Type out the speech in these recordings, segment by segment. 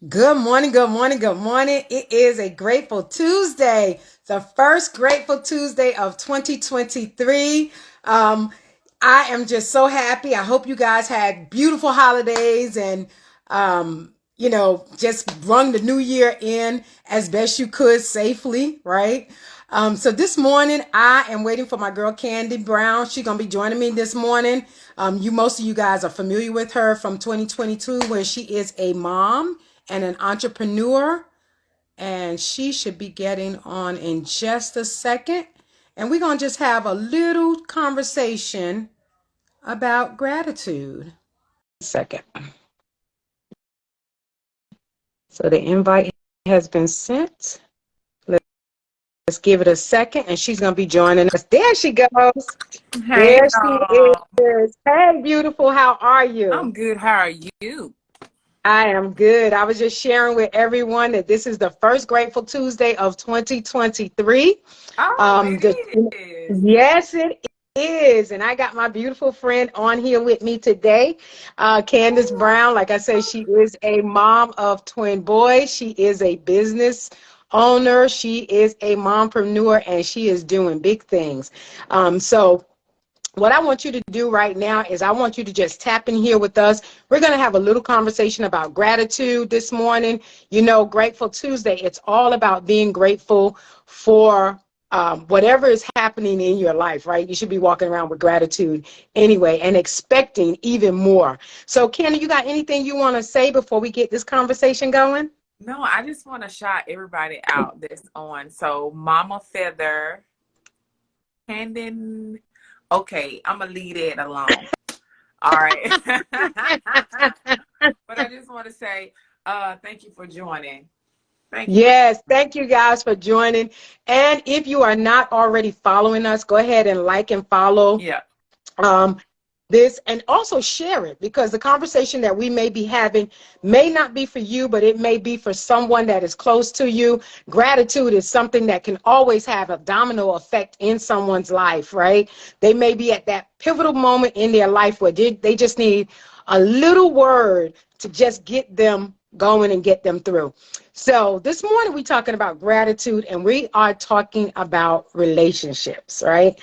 Good morning, good morning, good morning. It is a Grateful Tuesday, the first Grateful Tuesday of 2023. Um, I am just so happy. I hope you guys had beautiful holidays and, just rung the new year in as best you could safely, right? So this morning I am waiting for my girl Candy Brown. She's gonna be joining me this morning. Most of you guys are familiar with her from 2022 when she is a mom and an entrepreneur, and she should be getting on in just a second. And we're going to just have a little conversation about gratitude. Second. So the invite has been sent. Let's give it a second, and she's going to be joining us. There she goes. Hey, There she y'all. is. Hey, beautiful. How are you? I'm good. How are you? I am good. I was just sharing with everyone that this is the first Grateful Tuesday of 2023. Oh, Um, the, it is. yes, it is. And I got my beautiful friend on here with me today, Candace Brown. Like I said, she is a mom of twin boys. She is a business owner. She is a mompreneur, and she is doing big things. So what I want you to do right now is I want you to just tap in here with us. We're going to have a little conversation about gratitude this morning. You know, Grateful Tuesday, it's all about being grateful for whatever is happening in your life, right? You should be walking around with gratitude anyway and expecting even more. So, Kenny, you got anything you want to say before we get this conversation going? No, I just want to shout everybody out that's on. So, Mama Feather, Candon. Okay, I'm going to leave it alone. All right. But I just want to say thank you for joining. Thank you. Yes, thank you guys for joining. And if you are not already following us, go ahead and like and follow Yeah. um, this, and also share it, because the conversation that we may be having may not be for you, but it may be for someone that is close to you. Gratitude is something that can always have a domino effect in someone's life, right? They may be at that pivotal moment in their life where they just need a little word to just get them going and get them through. So this morning we're talking about gratitude, and we are talking about relationships, right?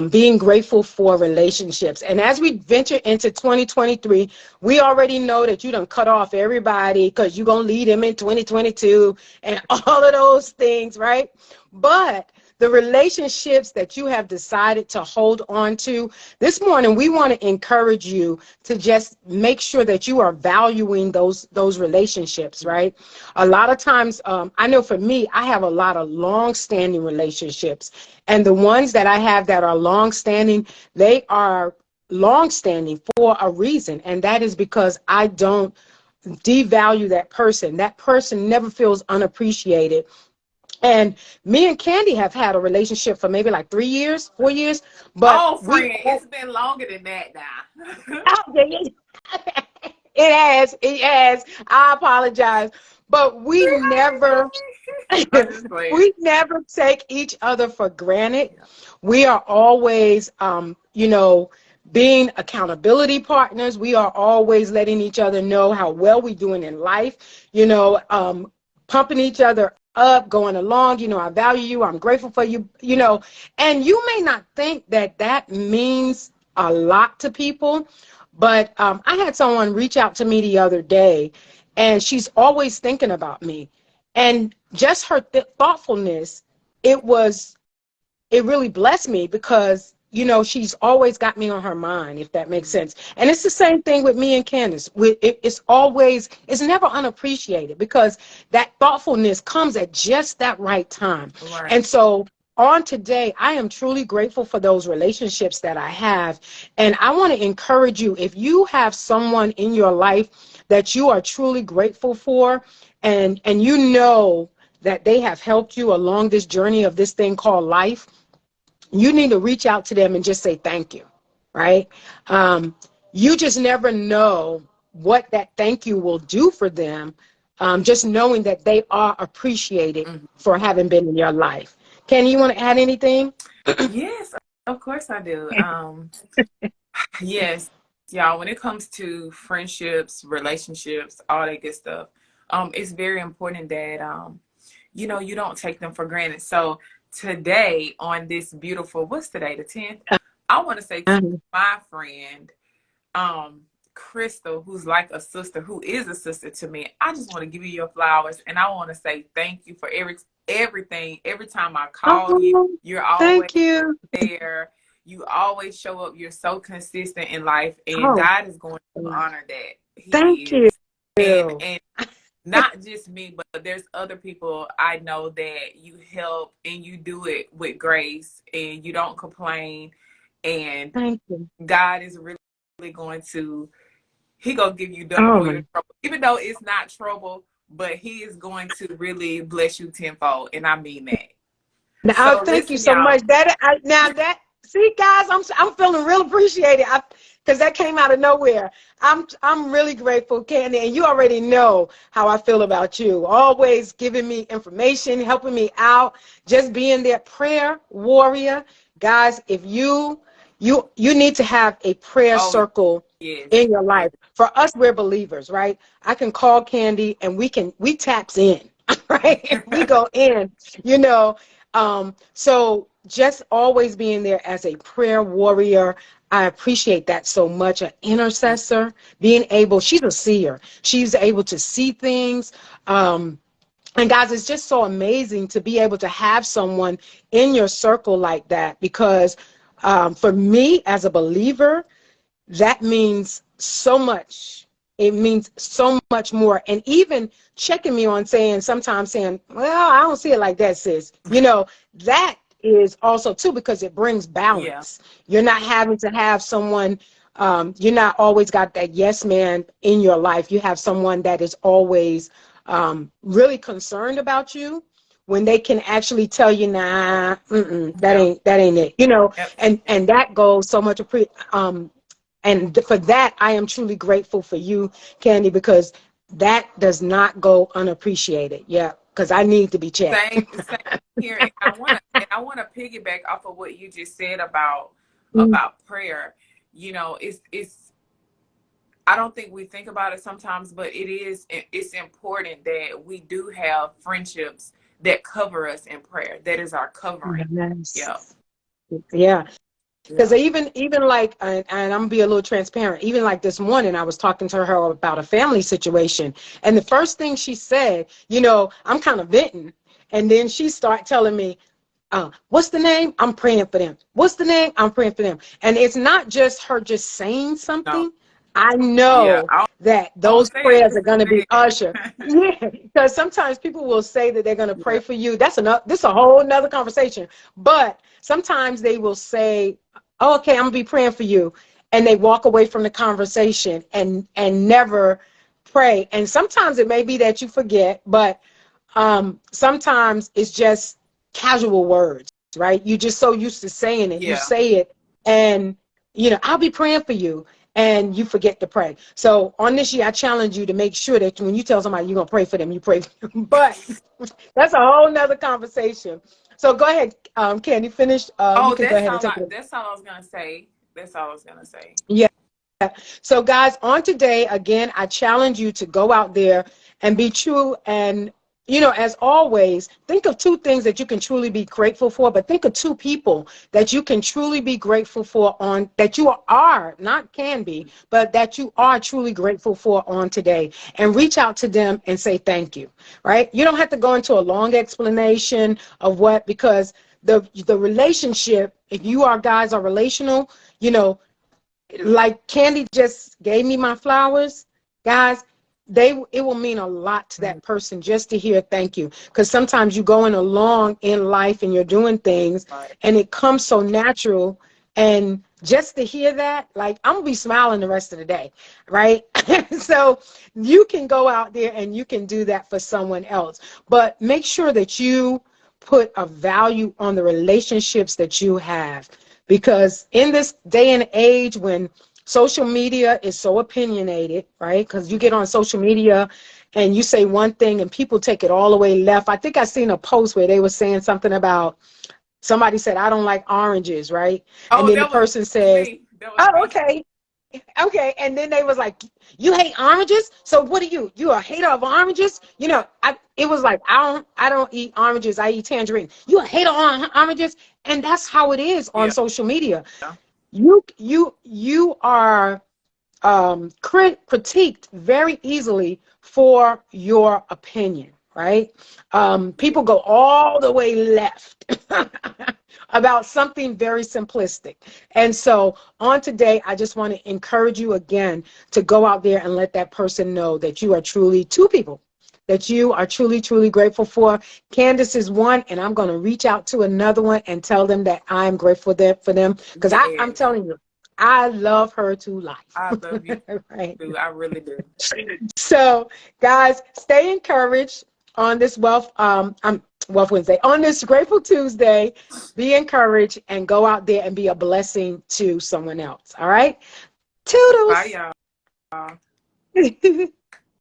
Being grateful for relationships. And as we venture into 2023, we already know that you done cut off everybody because you're going to lead them in 2022 and all of those things, right? But the relationships that you have decided to hold on to, this morning we want to encourage you to just make sure that you are valuing those relationships, right? A lot of times, I know for me, I have a lot of long-standing relationships, and the ones that I have that are long-standing, they are long-standing for a reason, and that is because I don't devalue that person. That person never feels unappreciated. And me and Candy have had a relationship for maybe like 3 years, 4 years, but Oh, we friend, it's been longer than that now. it has, it has. I apologize, but we never I'm just playing. we never take each other for granted. Yeah. We are always being accountability partners. We are always letting each other know how well we're doing in life, pumping each other up, going along. I value you, I'm grateful for you, and you may not think that that means a lot to people, but I had someone reach out to me the other day, and she's always thinking about me. And just her thoughtfulness, it was it really blessed me, because she's always got me on her mind, if that makes sense. And it's the same thing with me and Candace. It's never unappreciated, because that thoughtfulness comes at just that right time. Right. And so on today, I am truly grateful for those relationships that I have. And I want to encourage you, if you have someone in your life that you are truly grateful for, and that they have helped you along this journey of this thing called life, you need to reach out to them and just say thank you, right? You just never know what that thank you will do for them, just knowing that they are appreciated Mhm. for having been in your life. Ken, you want to add anything? Yes, of course I do. Yes, y'all, when it comes to friendships, relationships, all that good stuff, it's very important that you know, you don't take them for granted. So today on this beautiful, what's today, the 10th? I want to say to my friend, Crystal, who's like a sister, who is a sister to me, I just want to give you your flowers, and I want to say thank you for everything. Every time I call you, you're always Thank you. there. You always show up. You're so consistent in life, and Oh, God is going to honor that. He thank you. is. And not just me, but there's other people I know that you help, and you do it with grace, and you don't complain, and Thank you. God is really going to, he gonna give you double Oh, for your trouble, even though it's not trouble, but he is going to really bless you tenfold, and I mean that. now, So thank you listen, so y'all. much. See, guys, I'm feeling real appreciated because that came out of nowhere. I'm really grateful, Candy, and you already know how I feel about you. Always giving me information, helping me out, just being there. Prayer warrior, guys. If you need to have a prayer Oh, circle yes, in your yes. life. For us, we're believers, right? I can call Candy and we taps in, right? We go in, you know. So just always being there as a prayer warrior, I appreciate that so much. An intercessor, being able, she's a seer. She's able to see things. And guys, it's just so amazing to be able to have someone in your circle like that, because for me as a believer, that means so much. It means so much more. And even checking me on sometimes saying, well, I don't see it like that, sis. You know, that is also too, because it brings Yeah. balance. You're not having to have someone, you're not always got that yes man in your life. You have someone that is always really concerned about you, when they can actually tell you, nah, Yeah. that ain't it. You know, Yep. and that goes so much. And for that, I am truly grateful for you, Candy, because that does not go unappreciated. Yeah, because I need to be checked. Same here. And I wanna piggyback off of what you just said Mm, about prayer. You know, it's I don't think we think about it sometimes, but it's important that we do have friendships that cover us in prayer. That is our covering. yes. Yeah. Yeah. Because Yeah. even like, and I'm gonna be a little transparent, even like this morning, I was talking to her about a family situation. And the first thing she said, you know, I'm kind of venting. And then she started telling me, what's the name? I'm praying for them. What's the name? I'm praying for them. And it's not just her just saying No. something. I Yeah. know that I don't those say it prayers are just going to be to usher. say it. Yeah, because sometimes people will say that they're going to Yeah. pray for you. This is a whole nother conversation. But sometimes they will say, oh, okay, I'm gonna be praying for you. And they walk away from the conversation and never pray. And sometimes it may be that you forget, but sometimes it's just casual words, right? You're just so used to saying it. You Yeah. say it, and you know, I'll be praying for you, and you forget to pray. So on this year, I challenge you to make sure that when you tell somebody you're gonna pray for them, you pray for them. But that's a whole nother conversation. So go ahead, Candy, finish. You Oh, can go ahead and take it. that's all I was gonna say. That's all I was gonna say. Yeah. So, guys, on today, again, I challenge you to go out there and be true. And, you know, as always, think of two things that you can truly be grateful for, but think of two people that you can truly be grateful for that you are, not can be, but that you are truly grateful for on today. And reach out to them and say thank you, right? You don't have to go into a long explanation of what, because the relationship, if you are guys are relational, you know, like Candy just gave me my flowers, guys, it will mean a lot to that person just to hear thank you. Because sometimes you going along in life and you're doing things Right. and it comes so natural, and just to hear that, like, I'm gonna be smiling the rest of the day, right? So you can go out there and you can do that for someone else, but make sure that you put a value on the relationships that you have, because in this day and age when social media is so opinionated, right? Because you get on social media and you say one thing and people take it all the way left. I think I seen a post where they were saying something about, somebody said, I don't like oranges, right? And Oh, then the that was person says, me. That was oh, me. okay. Okay, and then they was like, "You hate oranges? So what are you? You a hater of oranges?" You know, it was like, I don't eat oranges. I eat tangerine. You a hater on oranges? And that's how it is on Yeah. social media. You are critiqued very easily for your opinion, right? Yeah. People go all the way left about something very simplistic. And so on today, I just want to encourage you again to go out there and let that person know that you are truly two people that you are truly, truly grateful for. Candace is one, and I'm going to reach out to another one and tell them that I'm grateful for them because I'm Yes. telling you, I love her to life. I love you Right. too. I really do. So, guys, stay encouraged on this Wealth Wednesday. On this Grateful Tuesday, be encouraged and go out there and be a blessing to someone else. All right? Bye, Toodles. y'all.